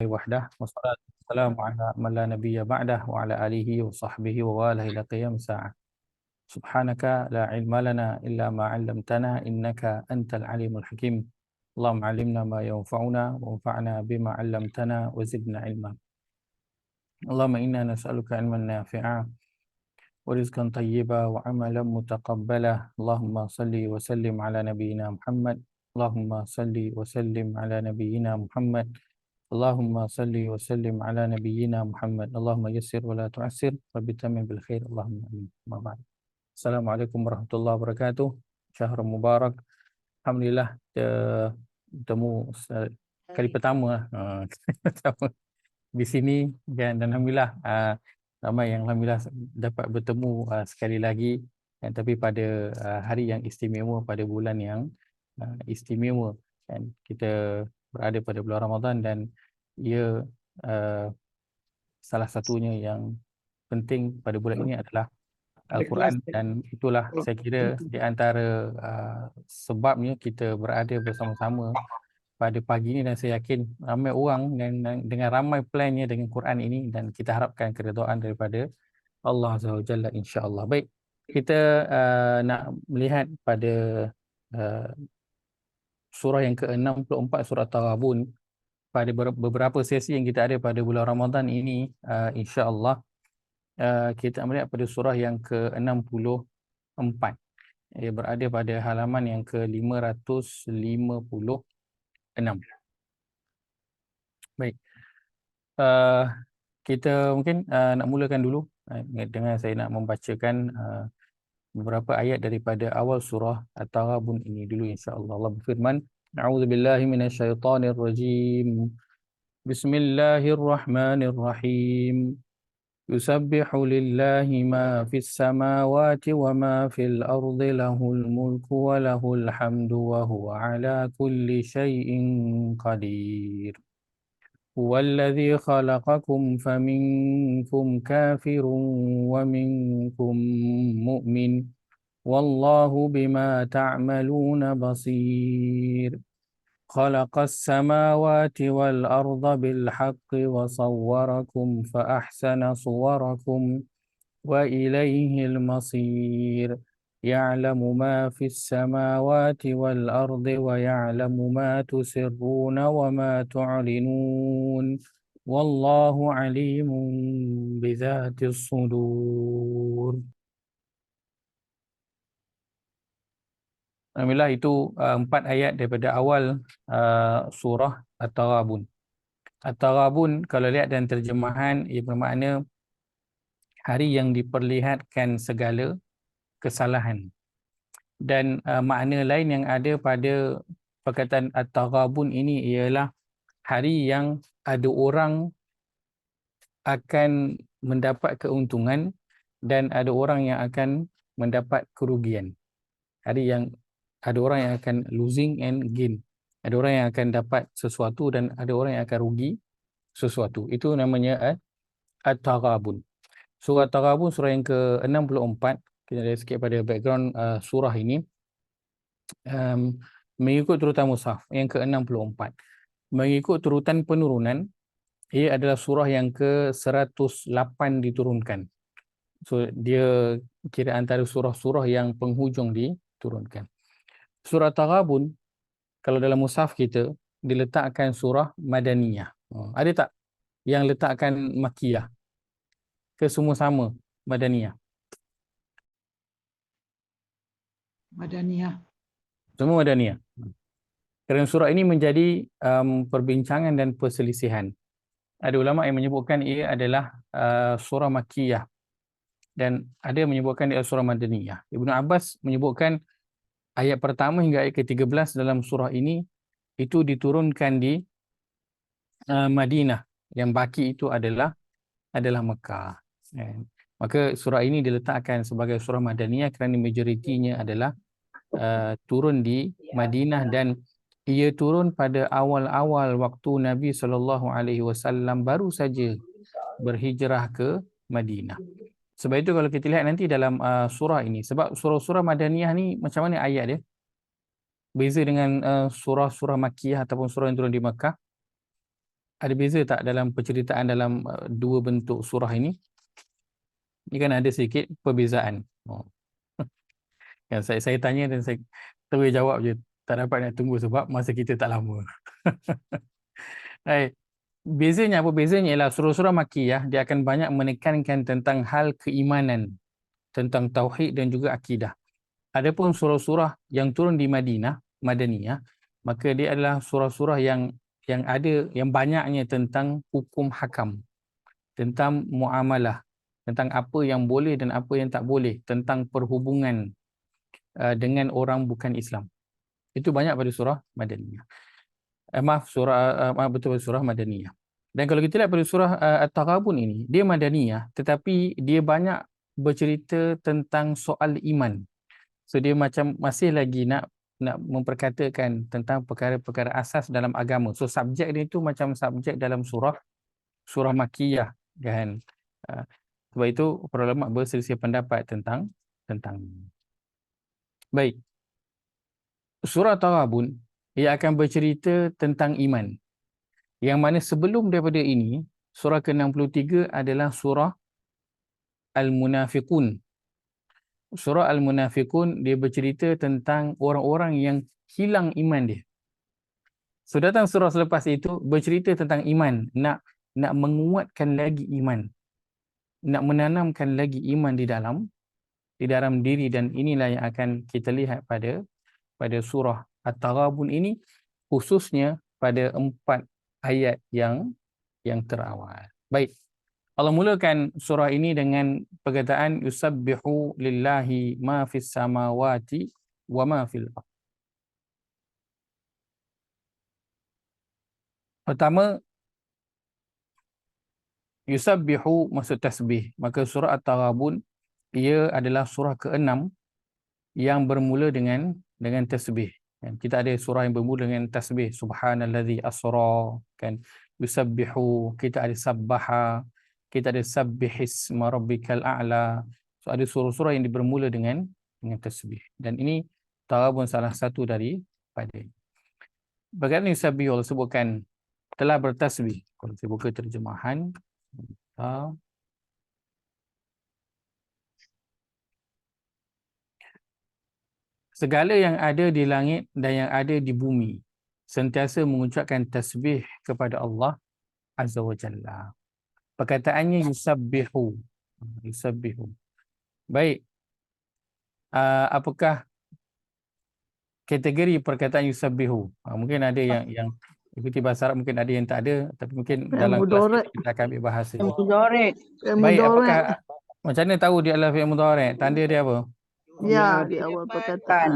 وحده والصلاة والسلام على من لا نبي بعده وعلى آله وصحبه وواله إلى قيام الساعة. سبحانك لا علم لنا إلا ما علمتنا إنك أنت العليم الحكيم. اللهم علمنا ما ينفعنا وانفعنا بما علمتنا وزدنا علما. اللهم إنا نسألك علما نافعا ورزقا طيبا وعملا متقبلا. اللهم صل وسلم على نبينا محمد. اللهم صل وسلم على نبينا محمد. اللهم صل وسلم على نبينا محمد. اللهم يسر ولا تعسر وبتمم بالخير. اللهم آمين. أما بعد. Assalamualaikum warahmatullahi wabarakatuh. Syahrul Mubarak. Alhamdulillah bertemu kali pertama pertama di sini dan alhamdulillah ramai yang alhamdulillah dapat bertemu sekali lagi, tapi pada hari yang istimewa, pada bulan yang istimewa, dan kita berada pada bulan Ramadan, dan ia salah satunya yang penting pada bulan ini adalah Al-Quran, dan itulah saya kira di antara sebabnya kita berada bersama-sama pada pagi ini, dan saya yakin ramai orang dengan ramai plannya dengan Quran ini, dan kita harapkan keridhaan daripada Allah Azza wa Jalla, insya-Allah. Baik, kita nak melihat pada uh, surah yang ke-64, surah Taghabun. Pada beberapa sesi yang kita ada pada bulan Ramadan ini, insya-Allah kita melihat pada surah yang ke-64. Ia berada pada halaman yang ke-556. Baik, kita mungkin nak mulakan dulu dengan saya nak membacakan beberapa ayat daripada awal surah At-Taghabun ini dulu, insya-Allah. Allah berfirman, A'udzubillahi minasyaitonirrajim. Bismillahirrahmanirrahim. يسبح لله ما في السماوات وما في الأرض له الملك وله الحمد وهو على كل شيء قدير. هو الذي خلقكم فمنكم كافر ومنكم مؤمن والله بما تعملون بصير. خلق السماوات والأرض بالحق وصوركم فأحسن صوركم وإليه المصير. يعلم ما في السماوات والأرض ويعلم ما تسرون وما تعلنون والله عليم بذات الصدور. Alhamdulillah, itu 4 ayat daripada awal surah At-Taghabun. At-Taghabun kalau lihat dan terjemahan, ia bermakna hari yang diperlihatkan segala kesalahan. Dan makna lain yang ada pada perkataan At-Taghabun ini ialah hari yang ada orang akan mendapat keuntungan dan ada orang yang akan mendapat kerugian. Hari yang ada orang yang akan losing and gain. Ada orang yang akan dapat sesuatu dan ada orang yang akan rugi sesuatu. Itu namanya At-Taghabun. Surah At-Taghabun, surah yang ke-64. Kita lihat sikit pada background surah ini. Mengikut turutan mushaf yang ke-64. Mengikut turutan penurunan, ia adalah surah yang ke-108 diturunkan. So dia kira antara surah-surah yang penghujung diturunkan. Surah Taghabun kalau dalam mushaf kita diletakkan surah Madaniyah. Ada tak yang letakkan Makkiyah? Ke semua sama Madaniyah? Madaniyah. Semua Madaniyah. Kerana surah ini menjadi perbincangan dan perselisihan. Ada ulama yang menyebutkan ia adalah surah Makkiyah, dan ada yang menyebutkan dia surah Madaniyah. Ibnu Abbas menyebutkan ayat pertama hingga ayat ke-13 dalam surah ini itu diturunkan di Madinah, yang baki itu adalah Mekah. Maka surah ini diletakkan sebagai surah Madaniyah kerana majoritinya adalah turun di Madinah, dan ia turun pada awal-awal waktu Nabi SAW baru saja berhijrah ke Madinah. Sebab itu kalau kita lihat nanti dalam surah ini, sebab surah-surah Madaniyah ni macam mana ayat dia? Beza dengan surah-surah Makkiyah ataupun surah yang turun di Makkah. Ada beza tak dalam penceritaan dalam dua bentuk surah ini? Ini kan ada sedikit perbezaan. Yang saya tanya dan saya terus jawab je. Tak dapat nak tunggu sebab masa kita tak lama. Baik. Bezanya apa? Bezanya ialah surah-surah Makkiyah dia akan banyak menekankan tentang hal keimanan, tentang tauhid dan juga akidah. Adapun surah-surah yang turun di Madaniyah, maka dia adalah surah-surah yang ada yang banyaknya tentang hukum hakam, tentang muamalah, tentang apa yang boleh dan apa yang tak boleh, tentang perhubungan dengan orang bukan Islam. Itu banyak pada surah Madaniyah. Betul surah Madaniyah. Dan kalau kita lihat pada surah At-Taghabun ini, dia Madaniyah tetapi dia banyak bercerita tentang soal iman. So dia macam masih lagi nak memperkatakan tentang perkara-perkara asas dalam agama. So subjek dia itu macam subjek dalam surah Makkiyah kan. Sebab itu para ulama berselisih pendapat tentang baik. Surah Taghabun ia akan bercerita tentang iman. Yang mana sebelum daripada ini, surah ke-63 adalah surah Al-Munafiqun. Surah Al-Munafiqun dia bercerita tentang orang-orang yang hilang iman dia. So datang surah selepas itu bercerita tentang iman, nak menguatkan lagi iman. Nak menanamkan lagi iman di dalam diri, dan inilah yang akan kita lihat pada surah At-Taghabun ini, khususnya pada 4 ayat yang terawal. Baik. Allah mulakan surah ini dengan perkataan yusabbihu lillahi ma fis samawati wa ma fil ardh. Pertama, yusabbihu maksud tasbih. Maka surah At-Taghabun ia adalah surah ke-6 yang bermula dengan tasbih. Kita ada surah yang bermula dengan tasbih, subhanallazi asra, kan, yusabbihu, kita ada sabbaha, kita ada sabbihisma rabbikal a'la. So ada surah-surah yang bermula dengan tasbih, dan ini Taghabun salah satu daripada. Bagaimana yusabbihu Allah sebutkan telah bertasbih. Kalau saya buka terjemahan, segala yang ada di langit dan yang ada di bumi sentiasa mengucapkan tasbih kepada Allah Azza wa Jalla. Perkataannya yusabbihu. Baik. Apakah kategori perkataan yusabbihu? Mungkin ada yang ikuti bahasa Arab, mungkin ada yang tak ada, tapi mungkin dalam kelas kita akan ambil bahasa. Baik, apakah macam mana tahu dia adalah fi'il mudhari'? Tanda dia apa? Ya, di awal perkataan.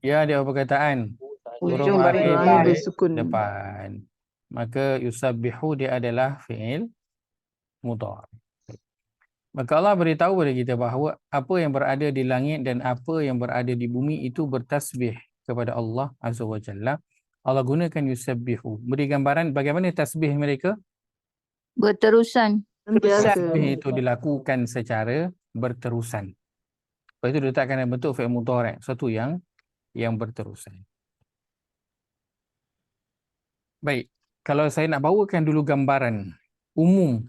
Ya, di awal perkataan. Huruf Ujung akhir baris bersukun depan. Maka yusabbihu dia adalah fi'il mudhari'. Maka Allah beritahu kepada kita bahawa apa yang berada di langit dan apa yang berada di bumi itu bertasbih kepada Allah Azza wa Jalla. Allah gunakan yusabbihu. Beri gambaran bagaimana tasbih mereka? Berterusan. Tasbih itu dilakukan secara berterusan. Lepas itu diletakkan dalam bentuk fi'il mudhari', satu yang berterusan. Baik, kalau saya nak bawakan dulu gambaran umum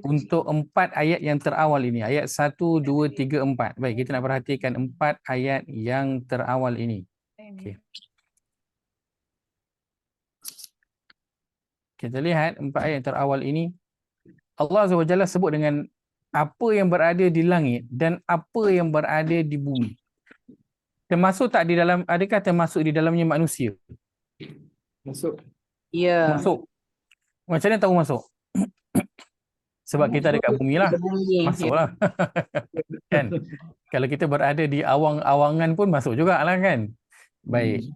untuk 4 ayat yang terawal ini, ayat 1, 2, 3, 4. Baik, kita nak perhatikan 4 ayat yang terawal ini. Okay. Kita lihat 4 ayat yang terawal ini, Allah Azza wa Jalla sebut dengan apa yang berada di langit dan apa yang berada di bumi. Termasuk tak di dalam, adakah termasuk di dalamnya manusia? Masuk. Ya. Masuk. Macam mana tahu masuk? Sebab kita dekat bumi lah. Masuklah. Kan? Kalau kita berada di awang-awangan pun masuk juga lah kan. Baik.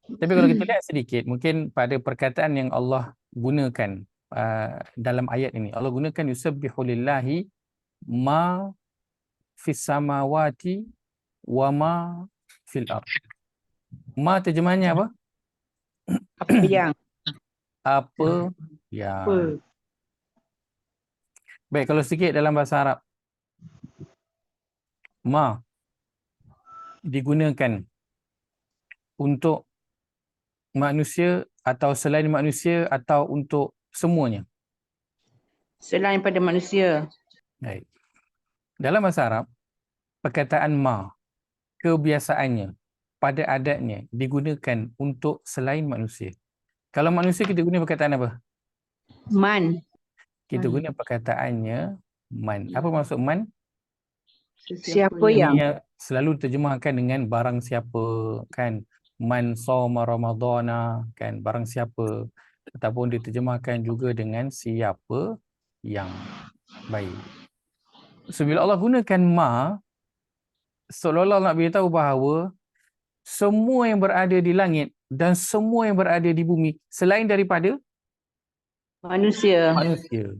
Tapi kalau kita lihat sedikit, mungkin pada perkataan yang Allah gunakan dalam ayat ini. Allah gunakan yusabbihu lillahi ma fis samawati wa ma fil ardh. Ma terjemahannya apa? Apa yang? Apa yang. Baik, kalau sikit dalam bahasa Arab. Ma digunakan untuk manusia atau selain manusia atau untuk semuanya? Selain pada manusia. Baik. Dalam bahasa Arab, perkataan ma kebiasaannya pada adatnya digunakan untuk selain manusia. Kalau manusia kita guna perkataan apa? Man. Kita guna perkataannya man. Apa maksud man? Siapa Ini yang? yang selalu terjemahkan dengan barang siapa, kan? Man shoma ramadhana, kan? Barang siapa. Ataupun diterjemahkan juga dengan siapa yang. Baik. So bila Allah gunakan ma, seolah-olah nak beritahu bahawa semua yang berada di langit dan semua yang berada di bumi selain daripada Manusia. manusia,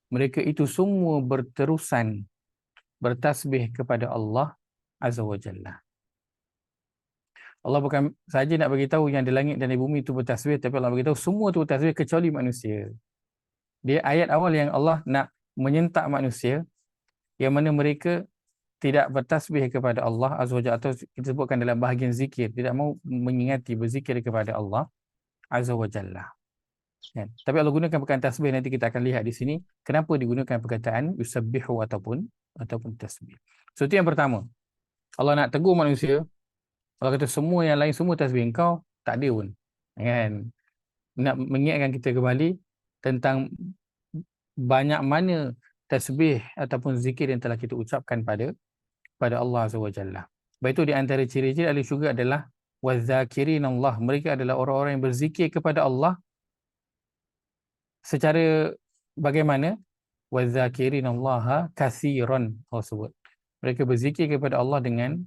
mereka itu semua berterusan bertasbih kepada Allah Azza wa Jalla. Allah bukan saja nak bagi tahu yang di langit dan di bumi itu bertasbih, tapi Allah bagi tahu semua itu bertasbih kecuali manusia. Dia ayat awal yang Allah nak menyentak manusia, yang mana mereka tidak bertasbih kepada Allah Azza wa Jalla, atau kita sebutkan dalam bahagian zikir, tidak mau mengingati berzikir kepada Allah Azza wa Jalla. Kan? Tapi Allah gunakan perkataan tasbih, nanti kita akan lihat di sini kenapa digunakan perkataan yusabbihu ataupun tasbih. So itu yang pertama. Allah nak tegur manusia, Allah kata semua yang lain semua tasbih, engkau tak ada pun. Kan? Nak mengingatkan kita kembali tentang banyak mana tasbih ataupun zikir yang telah kita ucapkan pada Allah Azza wa Jalla. Baik, itu di antara ciri-ciri ahli syurga adalah wazakirin Allah. Mereka adalah orang-orang yang berzikir kepada Allah secara bagaimana? Wazakirin Allah kathiran, Allah sebut. Mereka berzikir kepada Allah dengan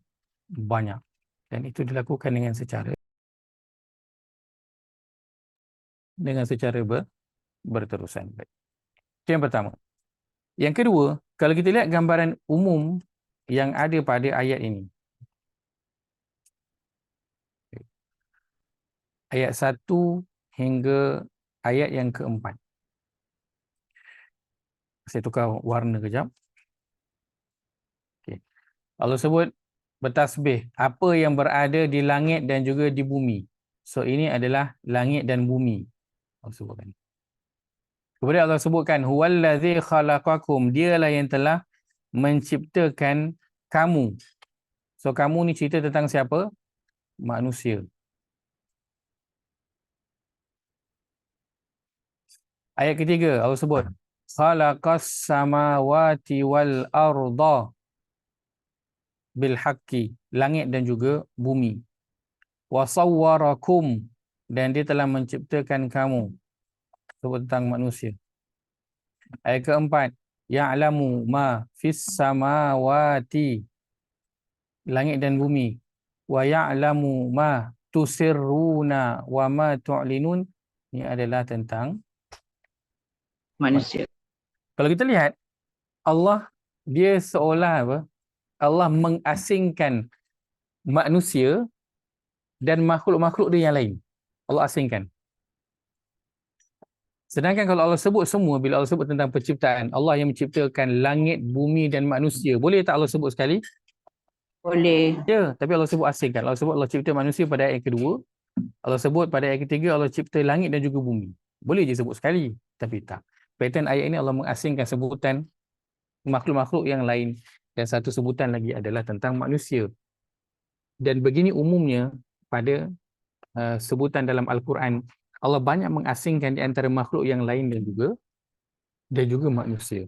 banyak. Dan itu dilakukan dengan secara berterusan. Baik. Itu yang pertama. Yang kedua, kalau kita lihat gambaran umum yang ada pada ayat ini. Ayat 1 hingga ayat yang keempat. Saya tukar warna kejap. Okay. Allah sebut bertasbih apa yang berada di langit dan juga di bumi. So ini adalah langit dan bumi. Allah sebutkan. Kemudian Allah sebutkan huwallazi khalaqakum, dialah yang telah menciptakan kamu. So kamu ni cerita tentang siapa? Manusia. Ayat ketiga Allah sebut khalaqas samawati wal arda bil haqqi, langit dan juga bumi. Wa sawwarakum, dan dia telah menciptakan kamu. Sebut tentang manusia. Ayat keempat, ya'lamu ma fis samawati, langit dan bumi. Wa ya'lamu ma tusirruna wa ma tu'linun, ini adalah tentang Manusia. Kalau kita lihat, Allah dia seolah apa? Allah mengasingkan manusia dan makhluk-makhluk dia yang lain. Allah asingkan. Sedangkan kalau Allah sebut semua, bila Allah sebut tentang penciptaan, Allah yang menciptakan langit, bumi dan manusia, boleh tak Allah sebut sekali? Boleh. Ya, tapi Allah sebut asingkan. Allah sebut Allah cipta manusia pada ayat kedua. Allah sebut pada ayat ketiga Allah cipta langit dan juga bumi. Boleh je sebut sekali, tapi tak. Pattern ayat ini Allah mengasingkan sebutan makhluk-makhluk yang lain, dan satu sebutan lagi adalah tentang manusia. Dan begini umumnya pada sebutan dalam Al-Quran, Allah banyak mengasingkan di antara makhluk yang lain dan juga manusia.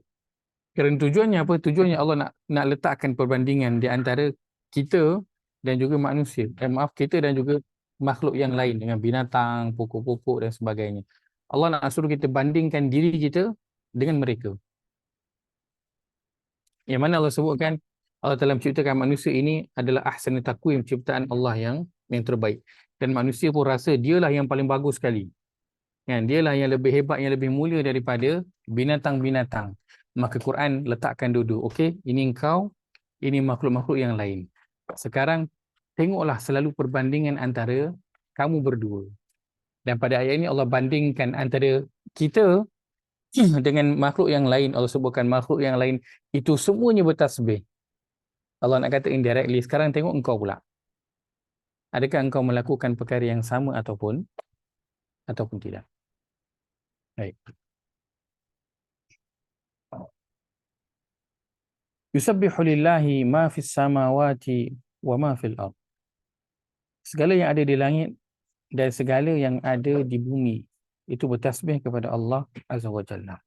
Kerana tujuannya apa? Tujuannya Allah nak letakkan perbandingan di antara kita dan juga manusia. Kita dan juga makhluk yang lain dengan binatang, pokok-pokok dan sebagainya. Allah nak suruh kita bandingkan diri kita dengan mereka. Yang mana Allah sebutkan Allah telah menciptakan manusia ini adalah ahsanul taqwim, ciptaan Allah yang terbaik. Dan manusia pun rasa dialah yang paling bagus sekali. Kan? Dialah yang lebih hebat, yang lebih mulia daripada binatang-binatang. Maka Quran letakkan duduk. Okey, ini engkau, ini makhluk-makhluk yang lain. Sekarang tengoklah selalu perbandingan antara kamu berdua. Dan pada ayat ini Allah bandingkan antara kita dengan makhluk yang lain. Allah sebutkan makhluk yang lain itu semuanya bertasbih. Allah nak kata indirectly, sekarang tengok engkau pula. Adakah engkau melakukan perkara yang sama ataupun ataupun tidak. Baik. Yusabbihu lillahi ma fis samawati wa ma fil ard. Segala yang ada di langit dan segala yang ada di bumi itu bertasbih kepada Allah Azza wa Jalla.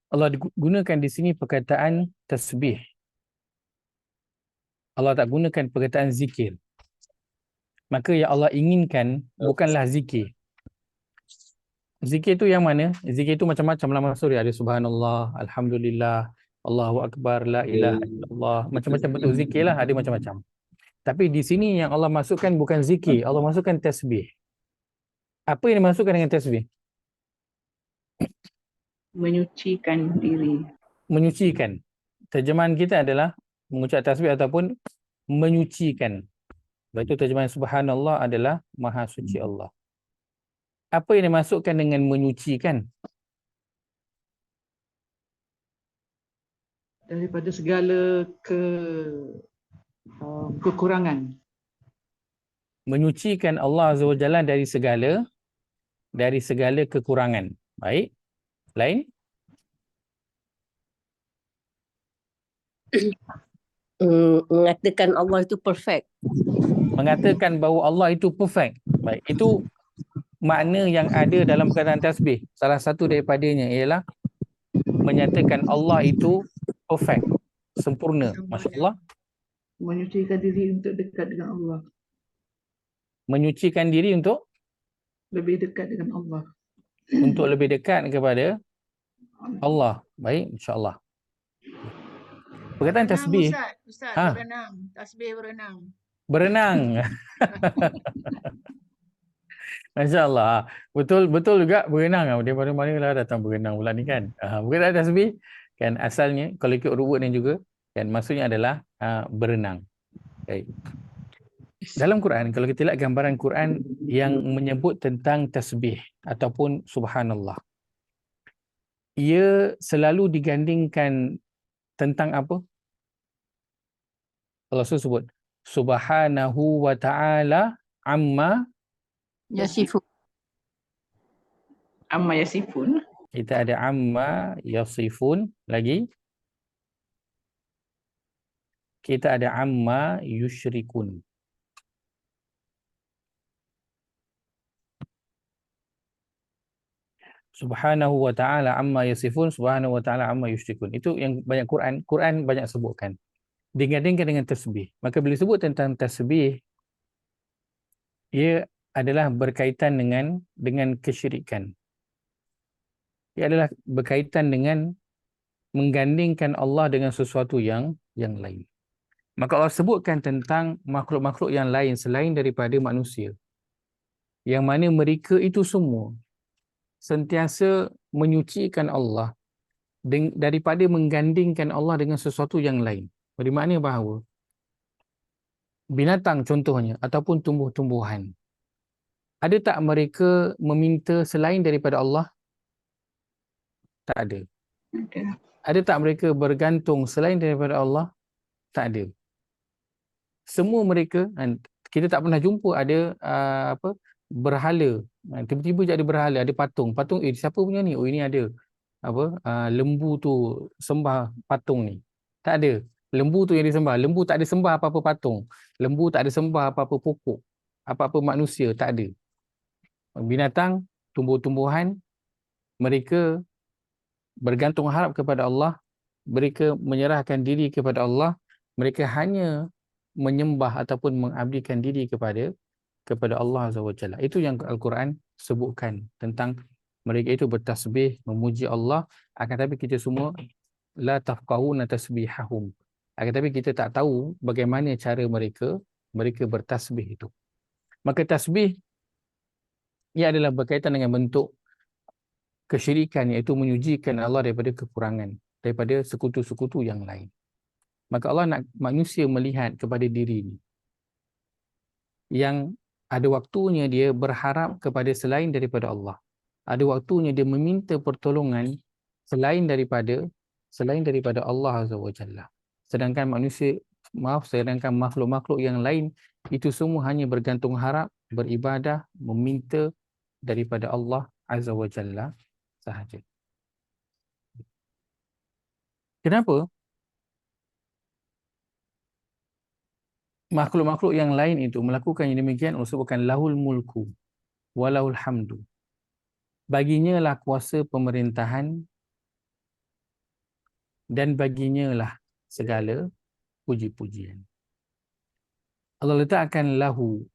Allah gunakan di sini perkataan tasbih. Allah tak gunakan perkataan zikir. Maka yang Allah inginkan bukanlah zikir. Zikir itu yang mana? Zikir itu macam-macam lah masuk dia. Ada subhanallah, alhamdulillah, Allahu akbar, la ilaha illallah. Macam-macam bentuk zikir lah, ada macam-macam. Tapi di sini yang Allah masukkan bukan zikir, Allah masukkan tasbih. Apa yang dimasukkan dengan tasbih? Menyucikan diri. Menyucikan. Terjemahan kita adalah mengucap tasbih ataupun menyucikan. Sebab itu terjemahan subhanallah adalah maha suci Allah. Apa yang dimasukkan dengan menyucikan? Daripada segala kekurangan. Menyucikan Allah Azza wa Jalla dari segala kekurangan. Baik. Lain? Mengatakan Allah itu perfect. Mengatakan bahawa Allah itu perfect. Baik. Itu makna yang ada dalam perkataan tasbih. Salah satu daripadanya ialah menyatakan Allah itu perfect. Sempurna. Masya Allah. Menyucikan diri untuk dekat dengan Allah. Menyucikan diri untuk Lebih dekat dengan Allah. lebih dekat kepada Allah. Baik, insya-Allah. Perkataan tasbih. Ustaz, Ha. berenang. Tasbih berenang. Berenang. Masya-Allah. Betul juga berenang. Daripada mana datang berenang pula ni kan. Perkataan tasbih kan asalnya kalau ikut ruwet ni juga kan maksudnya adalah berenang. Baik. Dalam Quran, kalau kita lihat gambaran Quran yang menyebut tentang tasbih ataupun subhanallah, ia selalu digandingkan tentang apa? Allah sebut subhanahu wa ta'ala amma Yasifu. Amma yasifun. kita ada amma yasifun lagi. Kita ada amma yusyrikun. Subhanahu wa ta'ala amma yasifun, subhanahu wa ta'ala amma yusyrikun. Itu yang banyak Quran banyak sebutkan. Digandingkan dengan tasbih. Maka bila sebut tentang tasbih, ia adalah berkaitan dengan kesyirikan. Ia adalah berkaitan dengan menggandingkan Allah dengan sesuatu yang lain. Maka Allah sebutkan tentang makhluk-makhluk yang lain selain daripada manusia. Yang mana mereka itu semua sentiasa menyucikan Allah daripada menggandingkan Allah dengan sesuatu yang lain. Bermakna bahawa binatang contohnya ataupun tumbuh-tumbuhan, ada tak mereka meminta selain daripada Allah? Tak ada. Ada tak mereka bergantung selain daripada Allah? Tak ada. Semua mereka, kita tak pernah jumpa ada berhala. Tiba-tiba je ada berhala, ada patung. Patung, siapa punya ni? Oh, ini ada lembu tu sembah patung ni. Tak ada. Lembu tu yang disembah. Lembu tak ada sembah apa-apa patung. Lembu tak ada sembah apa-apa pokok. Apa-apa manusia, tak ada. Binatang, tumbuh-tumbuhan, mereka bergantung harap kepada Allah. Mereka menyerahkan diri kepada Allah. Mereka hanya menyembah ataupun mengabdikan diri kepada Allah Azza wa Jalla. Itu yang Al-Quran sebutkan tentang mereka itu bertasbih, memuji Allah. Akan tapi kita semua la tafqahuna tasbihahum. Akan tapi kita tak tahu bagaimana cara mereka bertasbih itu. Maka tasbih ia adalah berkaitan dengan bentuk kesyirikan, iaitu menyucikan Allah daripada kekurangan, daripada sekutu-sekutu yang lain. Maka Allah nak manusia melihat kepada diri ini, yang ada waktunya dia berharap kepada selain daripada Allah. Ada waktunya dia meminta pertolongan selain daripada Allah Azza wa Jalla. Sedangkan makhluk-makhluk yang lain itu semua hanya bergantung harap beribadah, meminta daripada Allah Azza wa Jalla sahaja. Kenapa? Makhluk-makhluk yang lain itu melakukan yang demikian Allah sebutkan lahul mulku walahul hamdu. Baginya lah kuasa pemerintahan dan baginya lah segala puji-pujian. Allah letakkan lahu.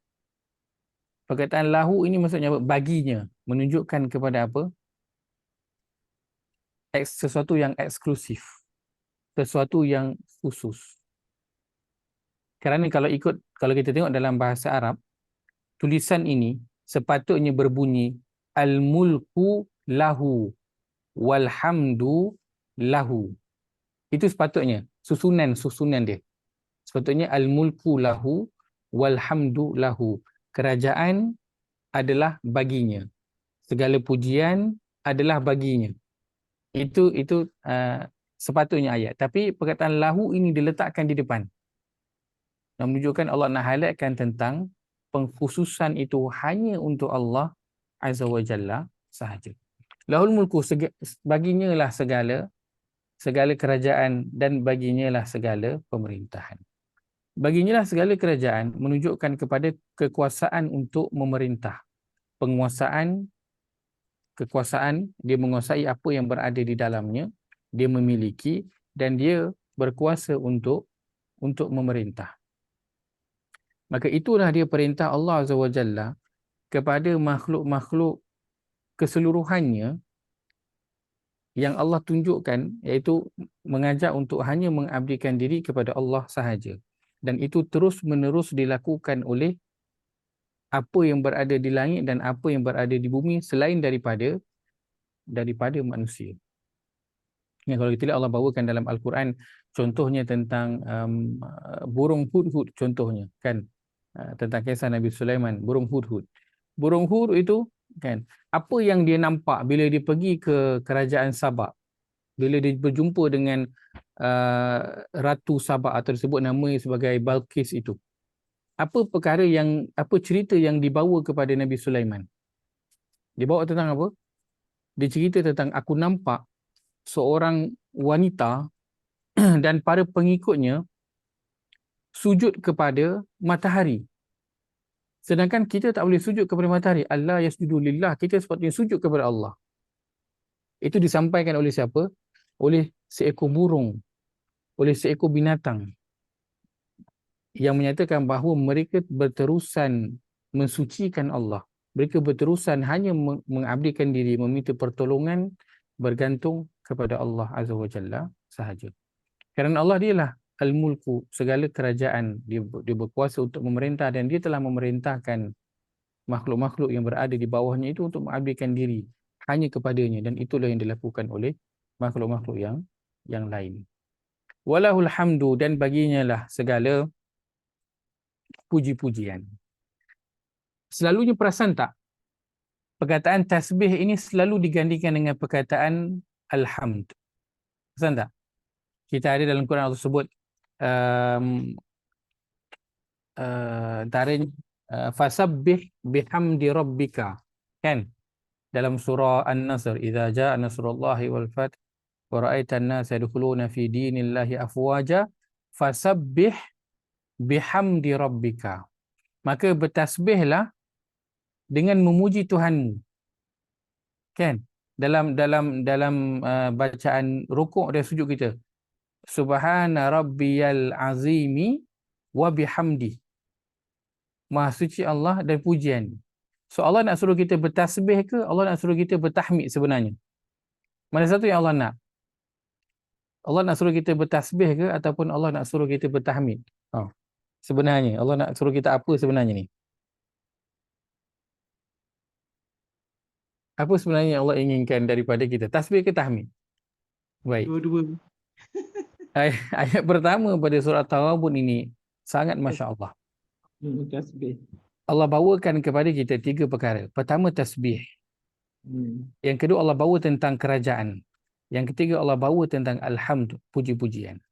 Perkataan lahu ini maksudnya apa? Baginya. Menunjukkan kepada apa? Sesuatu yang eksklusif. Sesuatu yang khusus. Kerana kalau kita tengok dalam bahasa Arab, tulisan ini sepatutnya berbunyi al-mulku lahu walhamdu lahu. Itu sepatutnya susunan dia. Sepatutnya al-mulku lahu walhamdu lahu. Kerajaan adalah baginya. Segala pujian adalah baginya. Itu sepatutnya ayat. Tapi perkataan lahu ini diletakkan di depan. Yang menunjukkan Allah nak highlightkan tentang pengkhususan itu hanya untuk Allah Azza wa Jalla sahaja. Lahul mulku, baginya lah segala kerajaan dan baginya lah segala pemerintahan. Baginya lah segala kerajaan menunjukkan kepada kekuasaan untuk memerintah. Kekuasaan, dia menguasai apa yang berada di dalamnya, dia memiliki dan dia berkuasa untuk memerintah. Maka itulah dia perintah Allah Azza wa Jalla kepada makhluk-makhluk keseluruhannya yang Allah tunjukkan, iaitu mengajak untuk hanya mengabdikan diri kepada Allah sahaja. Dan itu terus-menerus dilakukan oleh apa yang berada di langit dan apa yang berada di bumi selain daripada manusia. Kalau kita lihat Allah bawakan dalam Al-Quran contohnya tentang burung hudhud contohnya kan, tentang kisah Nabi Sulaiman, burung hudhud. Burung hudhud itu kan, apa yang dia nampak bila dia pergi ke kerajaan Sabak, bila dia berjumpa dengan Ratu Sabak atau disebut namanya sebagai Balqis itu. Apa cerita yang dibawa kepada Nabi Sulaiman? Dia bawa tentang apa? Dia cerita tentang aku nampak seorang wanita dan para pengikutnya sujud kepada matahari. Sedangkan kita tak boleh sujud kepada matahari. Allah yasjudu lillah. Kita sepatutnya sujud kepada Allah. Itu disampaikan oleh siapa? Oleh seekor burung. Oleh seekor binatang. Yang menyatakan bahawa mereka berterusan mensucikan Allah. Mereka berterusan hanya mengabdikan diri, meminta pertolongan, bergantung kepada Allah Azza wa Jalla sahaja. Kerana Allah dialah al-mulku, segala kerajaan. Dia berkuasa untuk memerintah dan dia telah memerintahkan makhluk-makhluk yang berada di bawahnya itu untuk mengabdikan diri hanya kepadanya, dan itulah yang dilakukan oleh makhluk-makhluk yang lain. Walahul hamdu, dan baginya lah segala puji-pujian. Selalunya perasan tak? Perkataan tasbih ini selalu digantikan dengan perkataan alhamd. Perasan tak? Kita ada dalam Quran Allah sebut antaranya fasabbih bihamdi rabbika. Kan? Dalam surah An-Nasr, idza jaa nasrullahi wal fath wa ra'aitan nasa yadkhuluna fi dinillahi afwaja fasabbih bihamdi rabbika. Maka bertasbihlah dengan memuji Tuhanmu. Kan? Dalam bacaan rukuk dan sujud kita. Subhana rabbiyal azimi wa bihamdi. Maha suci Allah dan pujian. So Allah nak suruh kita bertasbih ke Allah nak suruh kita bertahmid sebenarnya? Mana satu yang Allah nak? Allah nak suruh kita bertasbih ke ataupun Allah nak suruh kita bertahmid? Sebenarnya Allah nak suruh kita apa sebenarnya ni? Apa sebenarnya Allah inginkan daripada kita? Tasbih ke tahmid? Baik. Dua-dua. Ayat pertama pada surah Taghabun ini sangat masya-Allah. Tasbih. Allah bawakan kepada kita 3 perkara. Pertama tasbih. Yang kedua Allah bawa tentang kerajaan. Yang ketiga Allah bawa tentang alhamd, puji-pujian.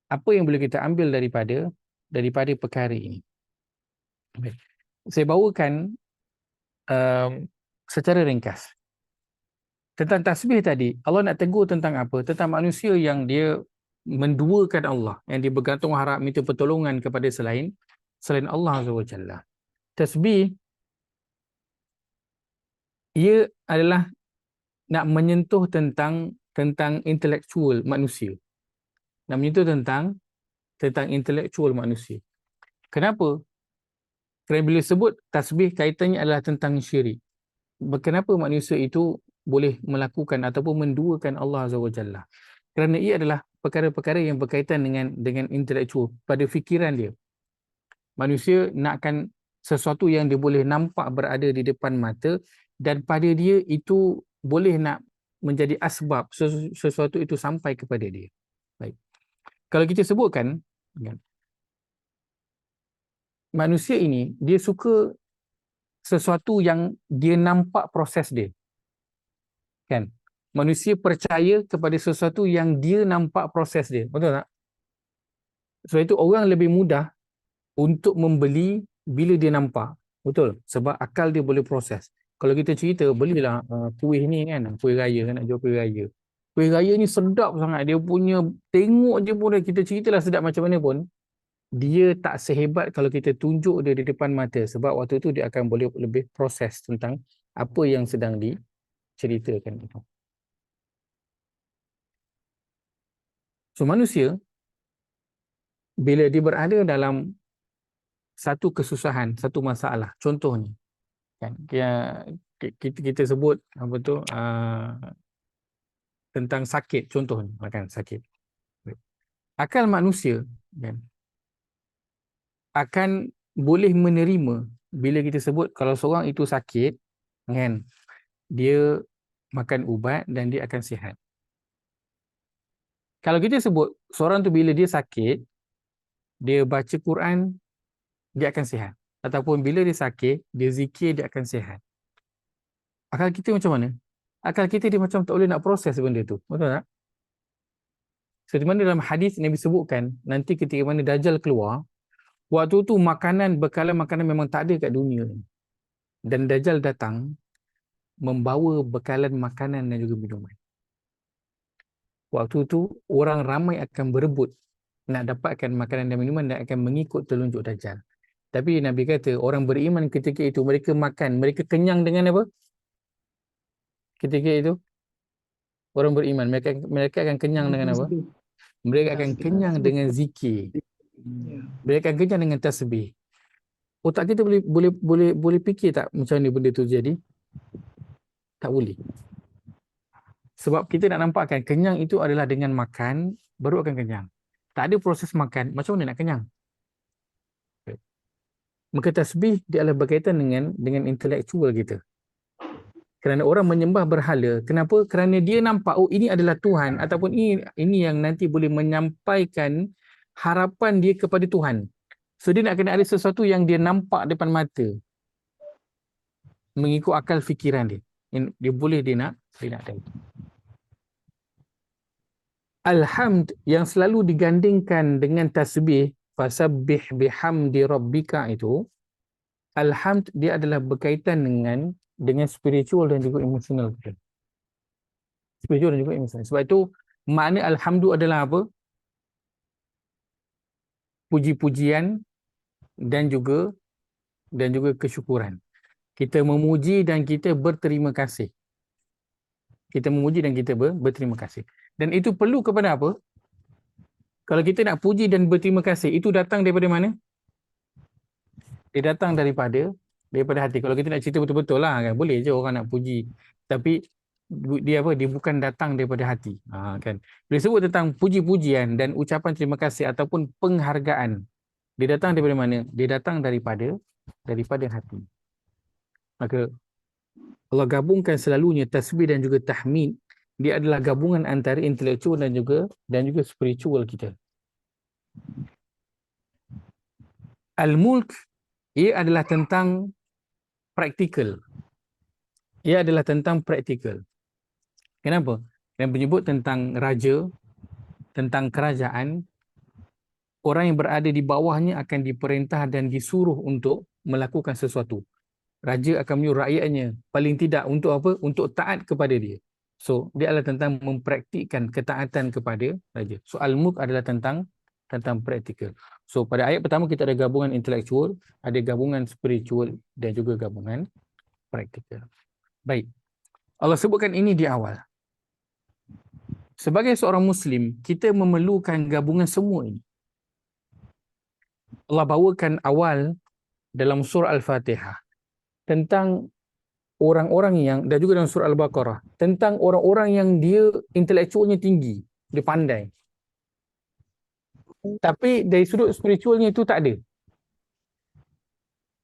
Apa yang boleh kita ambil daripada perkara ini? Baik. saya bawakan secara ringkas. Tentang tasbih tadi, Allah nak tegur tentang apa? Tentang manusia yang dia menduakan Allah, yang dia bergantung harap minta pertolongan kepada selain Allah Azza wa Jalla. Tasbih, ia adalah nak menyentuh tentang intelektual manusia. Nak menyentuh tentang intelektual manusia. Kenapa? Kerana bila sebut tasbih, kaitannya adalah tentang syirik. Kenapa manusia itu boleh melakukan ataupun menduakan Allah Azza wa Jalla? Kerana ia adalah perkara-perkara yang berkaitan dengan intelektual, pada fikiran dia. Manusia nakkan sesuatu yang dia boleh nampak berada di depan mata, dan pada dia itu boleh nak menjadi asbab sesuatu itu sampai kepada dia. Baik. Kalau kita sebutkan, manusia ini dia suka sesuatu yang dia nampak proses dia. Kan? Manusia percaya kepada sesuatu yang dia nampak proses dia. Betul tak? Sebab itu orang lebih mudah untuk membeli bila dia nampak. Betul? Sebab akal dia boleh proses. Kalau kita cerita, belilah kuih ni kan, kuih raya, nak jual kuih raya. Kuih raya ni sedap sangat. Dia punya, tengok je pun kita ceritalah sedap macam mana pun, dia tak sehebat kalau kita tunjuk dia di depan mata. Sebab waktu tu dia akan boleh lebih proses tentang apa yang sedang diceritakan itu. So manusia, bila dia berada dalam satu kesusahan, satu masalah, contohnya, kan, kita sebut apa tu, tentang sakit, contohnya, kan, sakit. Akal manusia, kan, akan boleh menerima bila kita sebut kalau seorang itu sakit, kan, dia makan ubat dan dia akan sihat. Kalau kita sebut seorang tu bila dia sakit, dia baca Quran, dia akan sihat. Ataupun bila dia sakit, dia zikir, dia akan sihat. Akal kita macam mana? Akal kita dia macam tak boleh nak proses benda tu. Betul tak? Seperti mana dalam hadis Nabi sebutkan, nanti ketika mana Dajjal keluar, waktu tu bekalan makanan memang tak ada kat dunia. Dan Dajjal datang, membawa bekalan makanan dan juga minuman. Waktu tu orang ramai akan berebut nak dapatkan makanan dan minuman dan akan mengikut telunjuk Dajjal. Tapi Nabi kata orang beriman ketika itu mereka makan, mereka kenyang dengan apa? Ketika itu orang beriman mereka akan kenyang dengan apa? Mereka akan kenyang dengan zikir. Mereka akan kenyang dengan tasbih. Otak kita boleh fikir tak macam ni benda tu jadi? Tak boleh. Sebab kita nak nampakkan kenyang itu adalah dengan makan baru akan kenyang. Tak ada proses makan, macam mana nak kenyang? Maka tasbih dia adalah berkaitan dengan intelektual kita. Kerana orang menyembah berhala, kenapa? Kerana dia nampak oh ini adalah Tuhan ataupun ini yang nanti boleh menyampaikan harapan dia kepada Tuhan. So dia nak kena ada sesuatu yang dia nampak depan mata. Mengikut akal fikiran dia. Dia nak tahu. Alhamd yang selalu digandingkan dengan tasbih, fasabbih bihamdi rabbika itu, alhamd dia adalah berkaitan dengan spiritual dan juga emosional kita. Spiritual dan juga emosional. Sebab itu makna alhamdu adalah apa? Puji-pujian dan juga kesyukuran. Kita memuji dan kita berterima kasih. Kita memuji dan kita berterima kasih. Dan itu perlu kepada apa? Kalau kita nak puji dan berterima kasih, itu datang daripada mana? Dia datang daripada hati. Kalau kita nak cerita betul-betul lah, kan? Boleh je orang nak puji. Tapi dia bukan datang daripada hati. Kan? Bila sebut tentang puji-pujian dan ucapan terima kasih ataupun penghargaan, dia datang daripada mana? Dia datang daripada hati. Maka Allah gabungkan selalunya tasbih dan juga tahmid. Dia adalah gabungan antara intelektual dan juga spiritual kita. Al-Mulk, ia adalah tentang praktikal. Ia adalah tentang praktikal. Kenapa? Yang menyebut tentang raja, tentang kerajaan, orang yang berada di bawahnya akan diperintah dan disuruh untuk melakukan sesuatu. Raja akan menyuruh rakyatnya paling tidak untuk apa? Untuk taat kepada dia. So, dia adalah tentang mempraktikkan ketaatan kepada raja. So, al-mulk adalah tentang praktikal. So, pada ayat pertama kita ada gabungan intelektual, ada gabungan spiritual dan juga gabungan praktikal. Baik. Allah sebutkan ini di awal. Sebagai seorang Muslim, kita memerlukan gabungan semua ini. Allah bawakan awal dalam surah Al-Fatihah tentang orang-orang yang, dan juga dalam surah Al-Baqarah, tentang orang-orang yang dia intelektualnya tinggi, dia pandai. Tapi dari sudut spiritualnya itu tak ada.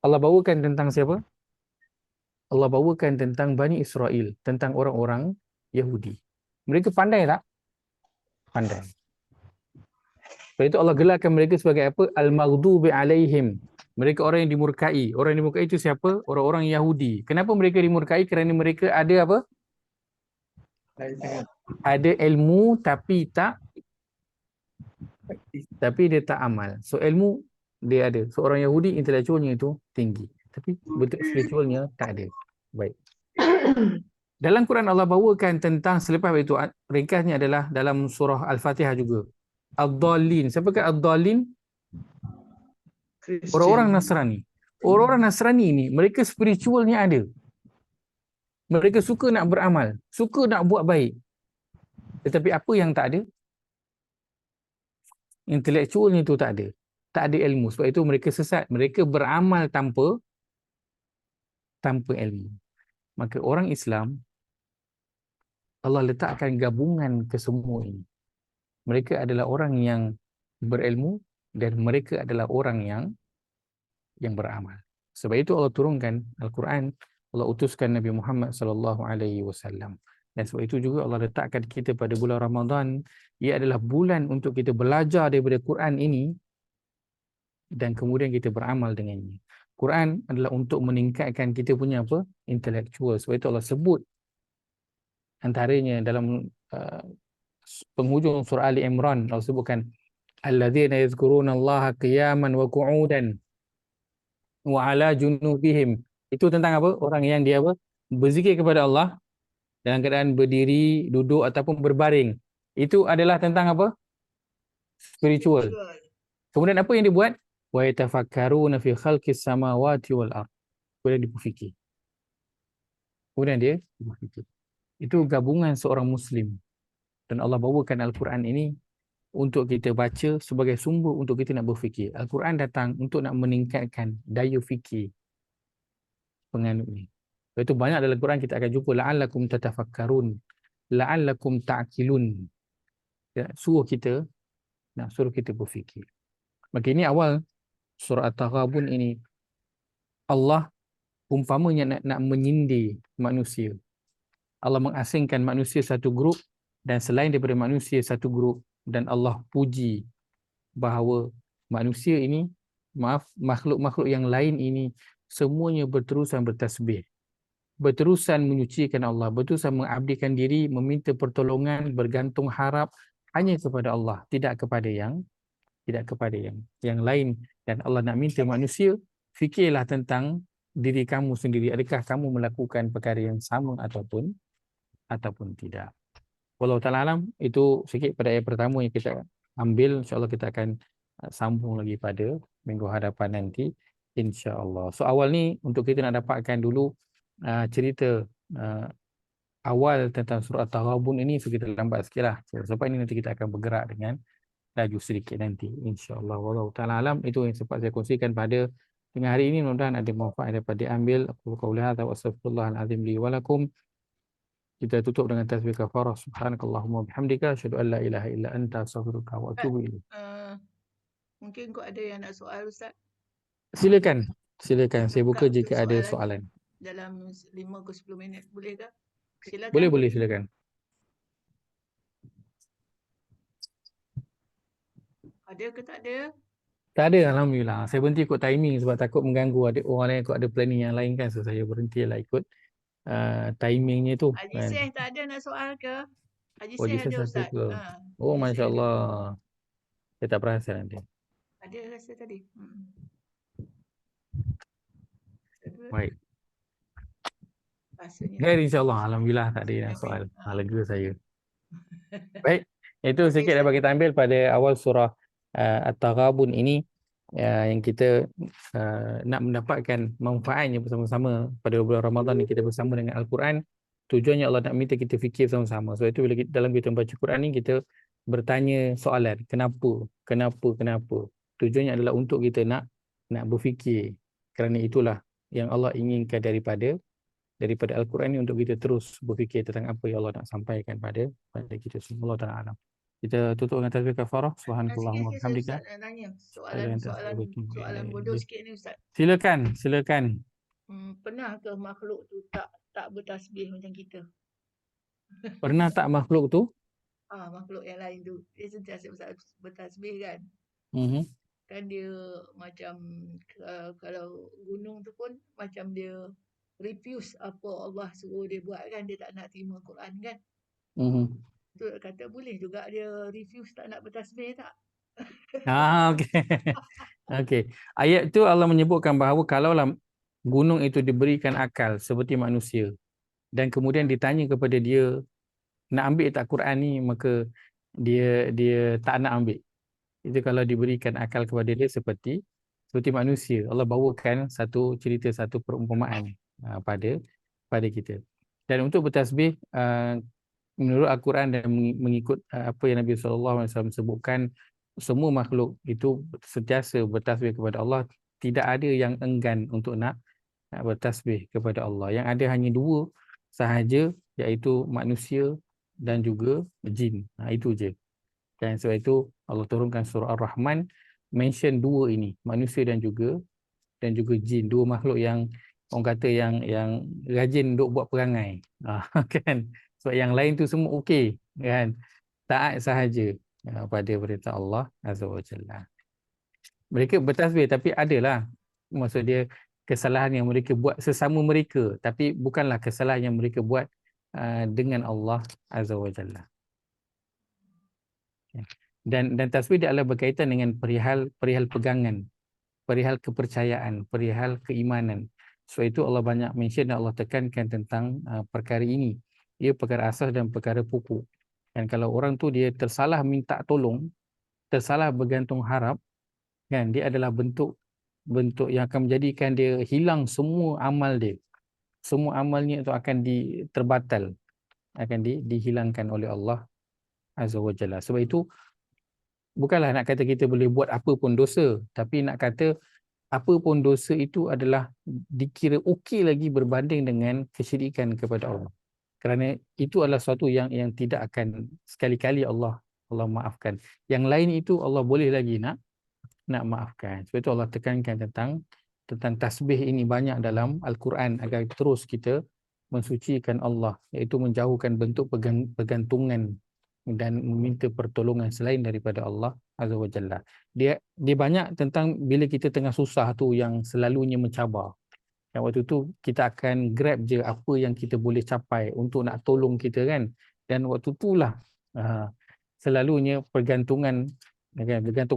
Allah bawakan tentang siapa? Allah bawakan tentang Bani Israel, tentang orang-orang Yahudi. Mereka pandai tak? Pandai. Sebab itu Allah gelarkan mereka sebagai apa? Al-Maghdubi alaihim. Mereka orang yang dimurkai. Orang yang dimurkai itu siapa? Orang-orang Yahudi. Kenapa mereka dimurkai? Kerana mereka ada apa? Ada ilmu tapi dia tak amal. So ilmu dia ada. Seorang Yahudi intelektualnya itu tinggi. Tapi betul spiritualnya tak ada. Baik. Dalam Quran Allah bawakan tentang selepas itu, ringkasnya adalah dalam surah Al-Fatihah juga. Ad-Dallin. Siapakah Ad-Dallin? Orang-orang Nasrani. Orang-orang Nasrani ini, mereka spiritualnya ada. Mereka suka nak beramal. Suka nak buat baik. Tetapi apa yang tak ada? Intelektualnya itu tak ada. Tak ada ilmu. Sebab itu mereka sesat. Mereka beramal tanpa ilmu. Maka orang Islam, Allah letakkan gabungan ke semua ini. Mereka adalah orang yang berilmu dan mereka adalah orang yang beramal. Sebab itu Allah turunkan Al-Quran, Allah utuskan Nabi Muhammad sallallahu alaihi wasallam. Dan sebab itu juga Allah letakkan kita pada bulan Ramadan, ia adalah bulan untuk kita belajar daripada Quran ini dan kemudian kita beramal dengannya. Quran adalah untuk meningkatkan kita punya apa? Intelektual. Sebab itu Allah sebut antaranya dalam penghujung surah Ali Imran, Allah sebutkan alladzina yazkuruna Allaha qiyaman wa qu'udan wa ala junubihim. Itu tentang apa? Orang yang dia apa? Berzikir kepada Allah dalam keadaan berdiri, duduk ataupun berbaring. Itu adalah tentang apa? Spiritual. Kemudian apa yang dia buat? Wa yatafakkaruna fi khalqis samawati wal ardh. Kemudian dia berfikir. Kemudian dia berfikir. Itu gabungan seorang Muslim. Dan Allah bawakan Al-Quran ini untuk kita baca sebagai sumber untuk kita nak berfikir. Al-Quran datang untuk nak meningkatkan daya fikir penganut ni. Sebab itu banyak dalam Al-Quran kita akan jumpa la'allakum tatafakkarun, la'allakum ta'qilun. Ya, suruh kita berfikir. Maka ini awal surah At-Taghabun ini. Allah umpamanya nak menyindir manusia. Allah mengasingkan manusia satu grup dan selain daripada manusia satu grup, dan Allah puji bahawa manusia ini, makhluk-makhluk yang lain ini semuanya berterusan bertasbih, berterusan menyucikan Allah, berterusan mengabdikan diri, meminta pertolongan, bergantung harap hanya kepada Allah, tidak kepada yang lain. Dan Allah nak minta manusia fikirlah tentang diri kamu sendiri, adakah kamu melakukan perkara yang sama ataupun tidak. Wallahu ta'ala alam. Itu sikit pada ayat pertama yang kita ambil. InsyaAllah kita akan sambung lagi pada minggu hadapan nanti, insyaAllah. So awal ni untuk kita nak dapatkan dulu cerita awal tentang surah At-Taghabun ini, so kita lambat sikit lah. Sebab ini nanti kita akan bergerak dengan laju sedikit nanti, insyaAllah. Wallahu ta'ala alam. Itu yang sempat saya kongsikan pada tengah hari ini. Mudah-mudahan ada manfaat dapat diambil. Aku qauli hadza wa astaghfirullahalazim li wa lakum. Kita tutup dengan tasbih kafarah. Subhanakallahumma bihamdika asyhadu an la ilaha illa anta astaghfiruka wa atubu ilaik. Mungkin kau ada yang nak soal, Ustaz? Silakan. Saya buka jika ada soalan. Dalam 5 ke 10 minit, boleh ke? Silakan. Boleh, silakan. Ada ke tak ada? Tak ada, alhamdulillah. Saya berhenti ikut timing sebab takut mengganggu ada orang lain, ikut ada planning yang lain kan. So saya berhentilah ikut timingnya tu. Haji Syekh tak ada nak soal ke? Haji Oh, Syekh Jesus ada, satu Ustaz. ke? Oh, Haji Masya Syekh ada. Allah. Saya tak perasan nanti. Ada rasa tadi. Baik. Rasanya. Khair insyaAllah. Alhamdulillah tak ada yang Amin. soal. Lega saya. Baik. Itu Okey, sikit dapat kita ambil pada awal surah At-Taghabun ini, yang kita nak mendapatkan manfaatnya bersama-sama pada bulan Ramadan ni, kita bersama dengan Al-Quran. Tujuannya Allah nak minta kita fikir sama-sama. Sebab itu bila kita, dalam kita membaca Quran ni, kita bertanya soalan. Kenapa? Tujuannya adalah untuk kita nak berfikir. Kerana itulah yang Allah inginkan daripada Al-Quran ni, untuk kita terus berfikir tentang apa yang Allah nak sampaikan pada kita semua. Allah Ta'ala alam. Kita tutup dengan takbir kafarah. Subhanallahumma wa Sikit bihamdika. Ustaz nak tanya. Ada yang tak Soalan bodoh sikit ni Ustaz. Silakan. Pernah ke makhluk tu tak bertasbih macam kita? Pernah tak makhluk tu? Makhluk yang lain tu dia sentiasa bertasbih kan? Mhm. Kan dia macam kalau gunung tu pun macam dia refuse apa Allah suruh dia buat kan, dia tak nak terima Quran kan. Mhm. Tu kata boleh juga dia refuse tak nak bertasbih tak? Okey. Okey. Ayat tu Allah menyebutkan bahawa kalaulah gunung itu diberikan akal seperti manusia dan kemudian ditanya kepada dia nak ambil tak Quran ni, maka dia tak nak ambil. Itu kalau diberikan akal kepada dia seperti manusia. Allah bawakan satu cerita, satu perumpamaan pada kita. Dan untuk bertasbih, menurut Al-Quran dan mengikut apa yang Nabi SAW sebutkan, semua makhluk itu sentiasa bertasbih kepada Allah. Tidak ada yang enggan untuk nak bertasbih kepada Allah. Yang ada hanya dua sahaja, iaitu manusia dan juga jin. Itu je. Dan sebab itu Allah turunkan surah Ar-Rahman, mention dua ini, manusia dan juga jin, dua makhluk yang orang kata yang rajin duk buat perangai. Kan? Sebab yang lain tu semua okey, kan? Taat sahaja pada perintah Allah Azza wa Jalla. Mereka bertasbih tapi adalah, maksud dia, kesalahan yang mereka buat sesama mereka, tapi bukanlah kesalahan yang mereka buat dengan Allah Azza wa Jalla. Dan tasbih dia adalah berkaitan dengan perihal pegangan, perihal kepercayaan, perihal keimanan. Sebab itu Allah banyak mention dan Allah tekankan tentang perkara ini. Ia perkara asas dan perkara pokok. Dan kalau orang tu dia tersalah minta tolong, tersalah bergantung harap, kan, dia adalah bentuk yang akan menjadikan dia hilang semua amal dia. Semua amalnya itu akan terbatal, akan dihilangkan oleh Allah Azza wa Jalla. Sebab itu bukanlah nak kata kita boleh buat apa pun dosa, tapi nak kata apa pun dosa itu adalah dikira okey lagi berbanding dengan kesyirikan kepada Allah. Kerana itu adalah sesuatu yang tidak akan sekali-kali Allah maafkan. Yang lain itu Allah boleh lagi nak maafkan. Sebab itu Allah tekankan tentang tasbih ini banyak dalam Al-Quran agar terus kita mensucikan Allah, iaitu menjauhkan bentuk pergantungan dan meminta pertolongan selain daripada Allah Azza wa Jalla. Dia banyak tentang bila kita tengah susah tu yang selalunya mencabar. Yang waktu tu kita akan grab je apa yang kita boleh capai untuk nak tolong kita, kan. Dan waktu itulah selalunya bergantungan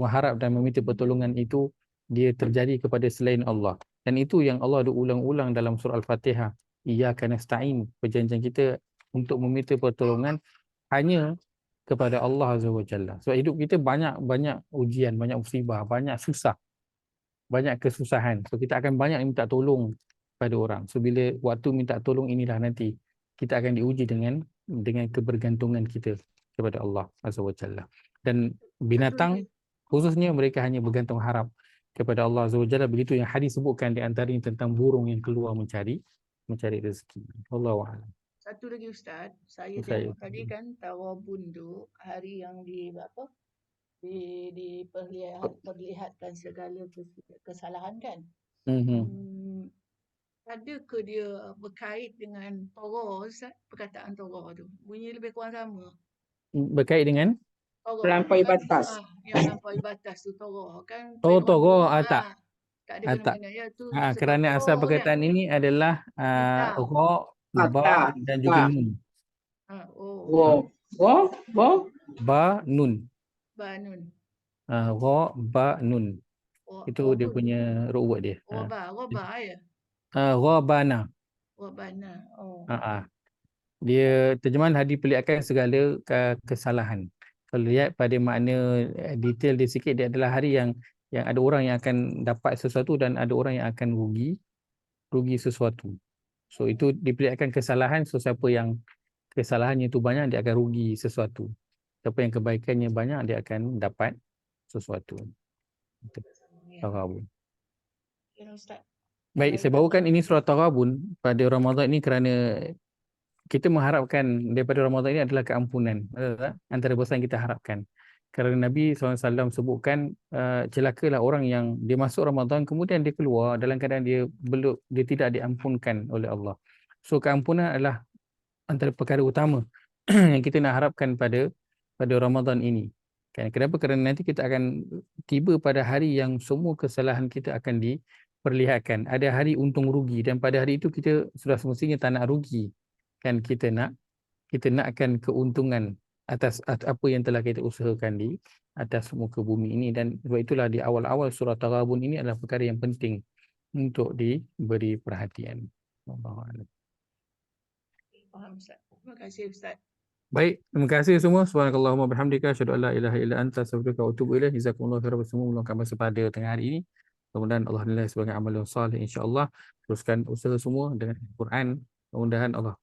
harap dan meminta pertolongan itu dia terjadi kepada selain Allah. Dan itu yang Allah ada ulang-ulang dalam surah Al-Fatihah. Iyyaka nasta'in, perjanjian kita untuk meminta pertolongan hanya kepada Allah Azza wa Jalla. Sebab hidup kita banyak ujian, banyak musibah, banyak susah, banyak kesusahan. So kita akan banyak minta tolong pada orang. So bila waktu minta tolong inilah nanti kita akan diuji dengan kebergantungan kita kepada Allah Azza wa Jalla. Dan binatang khususnya mereka hanya bergantung harap kepada Allah Azza wa Jalla. Begitu yang hadis sebutkan di antaranya tentang burung yang keluar mencari rezeki. Allahu a'lam. Satu lagi Ustaz, saya tengok tadi kan Taghabun tu hari yang diperlihatkan segala kesalahan kan. Ada ke dia berkait dengan Torah Ustaz? Perkataan Torah tu bunyi lebih kurang sama. Berkait dengan Melampaui batas. Yang melampaui batas tu Torah kan. Torah tak. Tak ada kena-mengena ya tu. Kerana asal perkataan ini adalah ra, ba dan juga nun. Ba nun. Ba nun. Ra, ba nun. Itu dia punya root word dia. Roba ya. Ghabana. Wabana. Oh. Dia terjemahan hari perlihatkan segala kesalahan. Kalau lihat pada makna detail dia sikit, dia adalah hari yang ada orang yang akan dapat sesuatu dan ada orang yang akan rugi sesuatu. So itu diperlihatkan kesalahan. So siapa yang kesalahannya itu banyak, dia akan rugi sesuatu. Siapa yang kebaikannya banyak, dia akan dapat sesuatu. Taghabun. Ya, Ustaz. Baik, saya bawakan ini surah Taghabun pada Ramadan ini kerana kita mengharapkan daripada Ramadan ini adalah keampunan. Antara besar yang kita harapkan. Kerana Nabi SAW sebutkan celakalah orang yang dia masuk Ramadan kemudian dia keluar dalam keadaan dia tidak diampunkan oleh Allah. So keampunan adalah antara perkara utama yang kita nak harapkan pada Ramadan ini. Kenapa? Kerana nanti kita akan tiba pada hari yang semua kesalahan kita akan diperlihatkan. Ada hari untung rugi dan pada hari itu kita sudah semestinya tak nak rugi. Kan kita nakkan keuntungan atas apa yang telah kita usahakan di atas muka bumi ini, dan sebab itulah di awal-awal surah Taghabun ini adalah perkara yang penting untuk diberi perhatian. Allahu Faham, Ustaz. Terima kasih, Ustaz. Baik, terima kasih semua. Subhanakallahumma bihamdika asyhadu an la ilaha illa anta astaghfiruka wa atubu ilaik. Jazakumullahu khairan semua meluangkan masa pada tengah hari ini. Mudah-mudahan Allah nilai sebagai amal yang saleh insya-Allah. Teruskan usaha semua dengan Al-Quran. Mudah-mudahan Allah